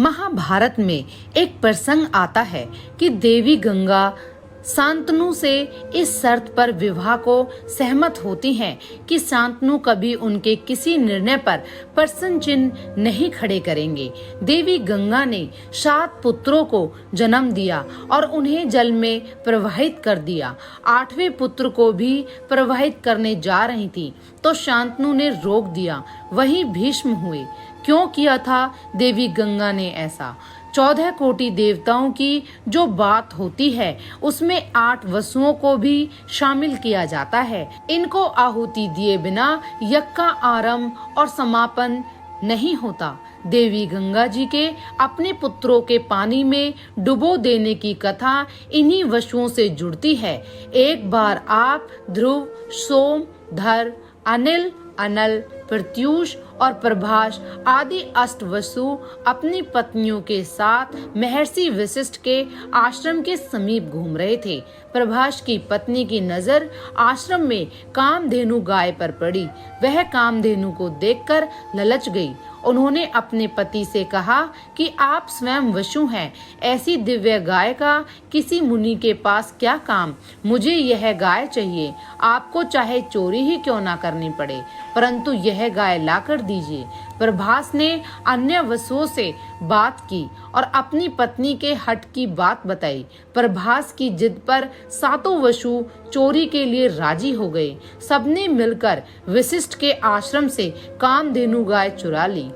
महाभारत में एक प्रसंग आता है कि देवी गंगा शांतनु से इस शर्त पर विवाह को सहमत होती हैं कि शांतनु कभी उनके किसी निर्णय पर प्रश्न चिन्ह नहीं खड़े करेंगे। देवी गंगा ने 7 पुत्रों को जन्म दिया और उन्हें जल में प्रवाहित कर दिया। 8वें पुत्र को भी प्रवाहित करने जा रही थी तो शांतनु ने रोक दिया। वहीं भीष्म हुए। क्यों किया था देवी गंगा ने ऐसा? 14 कोटि देवताओं की जो बात होती है उसमें 8 वसुओं को भी शामिल किया जाता है। इनको आहुति दिए बिना यज्ञ का आरंभ और समापन नहीं होता। देवी गंगा जी के अपने पुत्रों के पानी में डुबो देने की कथा इन्हीं वसुओं से जुड़ती है। एक बार आप ध्रुव, सोम, धर, अनिल, अनल, प्रत्यूष और प्रभास आदि 8 वसु अपनी पत्नियों के साथ महर्षि वशिष्ठ के आश्रम के समीप घूम रहे थे। प्रभास की पत्नी की नजर आश्रम में कामधेनु गाय पर पड़ी। वह कामधेनु को देखकर ललच गई। उन्होंने अपने पति से कहा कि आप स्वयं वशु हैं, ऐसी दिव्य गाय का किसी मुनि के पास क्या काम? मुझे यह गाय चाहिए, आपको चाहे चोरी ही क्यों ना करनी पड़े, परंतु यह गाय लाकर दीजिए। प्रभास ने अन्य वसुओं से बात की और अपनी पत्नी के हठ की बात बताई। प्रभास की जिद पर 7 वसु चोरी के लिए राजी हो गए। सबने मिलकर वशिष्ठ के आश्रम से कामधेनु गाय चुरा ली।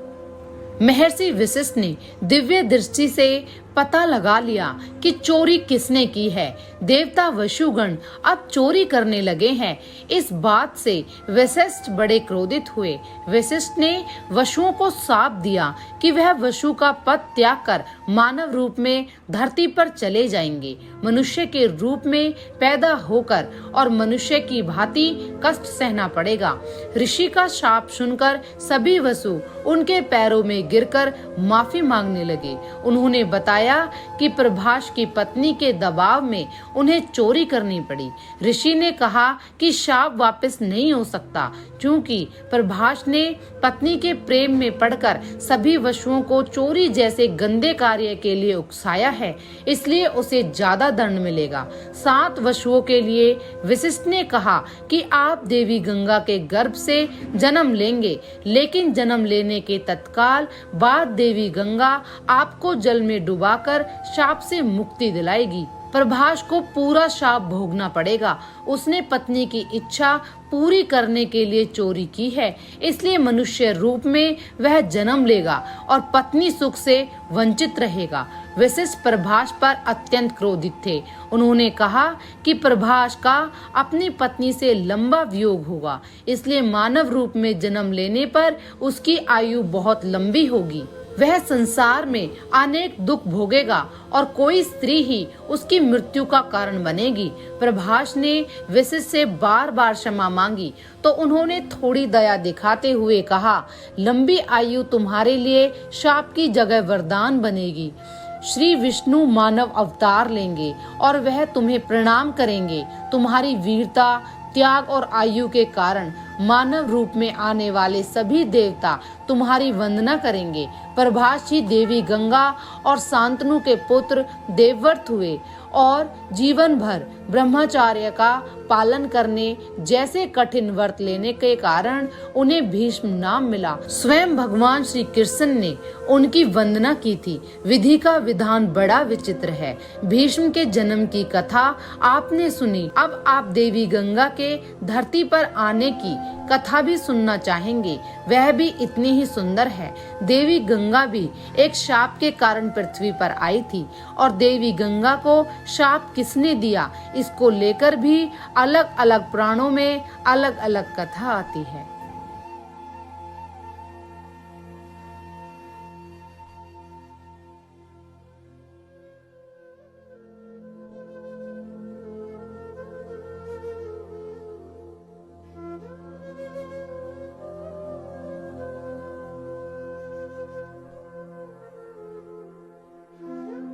महर्षि वशिष्ठ ने दिव्य दृष्टि से पता लगा लिया कि चोरी किसने की है। देवता वशुगण अब चोरी करने लगे हैं। इस बात से वशिष्ठ बड़े क्रोधित हुए। वशिष्ठ ने वशुओं को शाप दिया कि वह वशु का पद त्याग कर मानव रूप में धरती पर चले जाएंगे। मनुष्य के रूप में पैदा होकर और मनुष्य की भांति कष्ट सहना पड़ेगा। ऋषि का शाप सुनकर सभी वसु उनके पैरों में गिरकर माफी मांगने लगे। उन्होंने बताया कि प्रभास की पत्नी के दबाव में उन्हें चोरी करनी पड़ी। ऋषि ने कहा कि शाप वापस नहीं हो सकता, क्योंकि प्रभास ने पत्नी के प्रेम में पड़कर सभी वशुओं को चोरी जैसे गंदे कार्य के लिए उकसाया है, इसलिए उसे ज्यादा दंड मिलेगा। 7 वशुओं के लिए वशिष्ठ ने कहा कि आप देवी गंगा के गर्भ से जन्म लेंगे, लेकिन जन्म लेने के तत्काल बाद देवी गंगा आपको जल में डुबाकर शाप से मुक्ति दिलाएगी। प्रभास को पूरा शाप भोगना पड़ेगा। उसने पत्नी की इच्छा पूरी करने के लिए चोरी की है, इसलिए मनुष्य रूप में वह जन्म लेगा और पत्नी सुख से वंचित रहेगा। वशिष्ठ प्रभास पर अत्यंत क्रोधित थे। उन्होंने कहा कि प्रभास का अपनी पत्नी से लंबा वियोग होगा, इसलिए मानव रूप में जन्म लेने पर उसकी आयु बहुत लंबी होगी। वह संसार में अनेक दुख भोगेगा और कोई स्त्री ही उसकी मृत्यु का कारण बनेगी। प्रभास ने वशिष्ठ से बार बार क्षमा मांगी तो उन्होंने थोड़ी दया दिखाते हुए कहा, लंबी आयु तुम्हारे लिए शाप की जगह वरदान बनेगी। श्री विष्णु मानव अवतार लेंगे और वह तुम्हें प्रणाम करेंगे। तुम्हारी वीरता, त्याग और आयु के कारण मानव रूप में आने वाले सभी देवता तुम्हारी वंदना करेंगे। प्रभास ही देवी गंगा और शांतनु के पुत्र देवव्रत हुए और जीवन भर ब्रह्मचर्य का पालन करने जैसे कठिन व्रत लेने के कारण उन्हें भीष्म नाम मिला। स्वयं भगवान श्री कृष्ण ने उनकी वंदना की थी। विधि का विधान बड़ा विचित्र है। भीष्म के जन्म की कथा आपने सुनी। अब आप देवी गंगा के धरती पर आने की कथा भी सुनना चाहेंगे। वह भी इतनी ही सुंदर है। देवी गंगा भी एक शाप के कारण पृथ्वी पर आई थी और देवी गंगा को शाप किसने दिया, इसको लेकर भी अलग अलग पुराणों में अलग अलग कथा आती है।